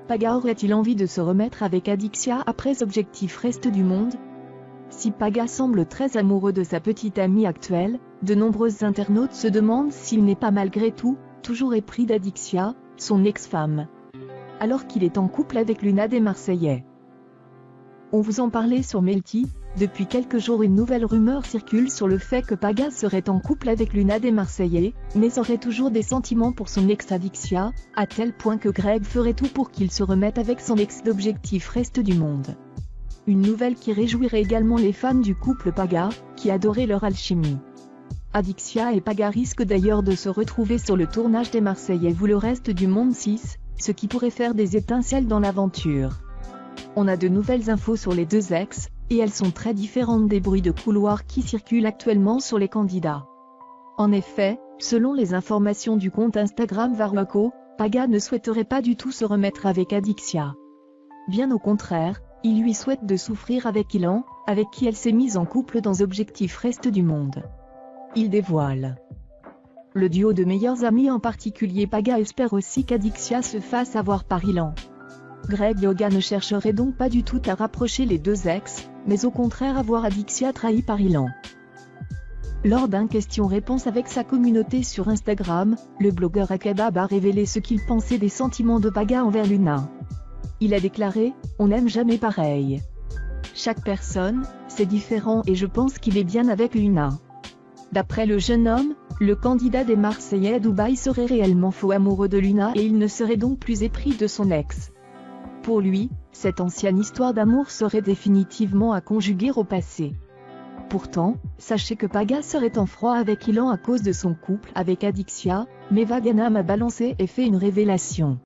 Paga aurait-il envie de se remettre avec Adixia après Objectif Reste du Monde? Si Paga semble très amoureux de sa petite amie actuelle, de nombreux internautes se demandent s'il n'est pas malgré tout, toujours épris d'Adixia, son ex-femme. Alors qu'il est en couple avec Luna des Marseillais. On vous en parlait sur Melty, depuis quelques jours une nouvelle rumeur circule sur le fait que Paga serait en couple avec Luna des Marseillais, mais aurait toujours des sentiments pour son ex Adixia, à tel point que Greg ferait tout pour qu'il se remette avec son ex d'Objectif Reste du Monde. Une nouvelle qui réjouirait également les fans du couple Paga, qui adoraient leur alchimie. Adixia et Paga risquent d'ailleurs de se retrouver sur le tournage des Marseillais vous le Reste du Monde 6, ce qui pourrait faire des étincelles dans l'aventure. On a de nouvelles infos sur les deux ex, et elles sont très différentes des bruits de couloir qui circulent actuellement sur les candidats. En effet, selon les informations du compte Instagram Varwako, Paga ne souhaiterait pas du tout se remettre avec Adixia. Bien au contraire, il lui souhaite de souffrir avec Ilan, avec qui elle s'est mise en couple dans Objectif Reste du Monde. Il dévoile. Le duo de meilleurs amis en particulier Paga espère aussi qu'Adixia se fasse avoir par Ilan. Greg Yoga ne chercherait donc pas du tout à rapprocher les deux ex, mais au contraire à voir Adixia trahie par Ilan. Lors d'un question-réponse avec sa communauté sur Instagram, le blogueur Akebab a révélé ce qu'il pensait des sentiments de Paga envers Luna. Il a déclaré « On n'aime jamais pareil. Chaque personne, c'est différent et je pense qu'il est bien avec Luna ». D'après le jeune homme, le candidat des Marseillais à Dubaï serait réellement faux amoureux de Luna et il ne serait donc plus épris de son ex. Pour lui, cette ancienne histoire d'amour serait définitivement à conjuguer au passé. Pourtant, sachez que Paga serait en froid avec Ilan à cause de son couple avec Adixia, mais Vaganam a balancé et fait une révélation.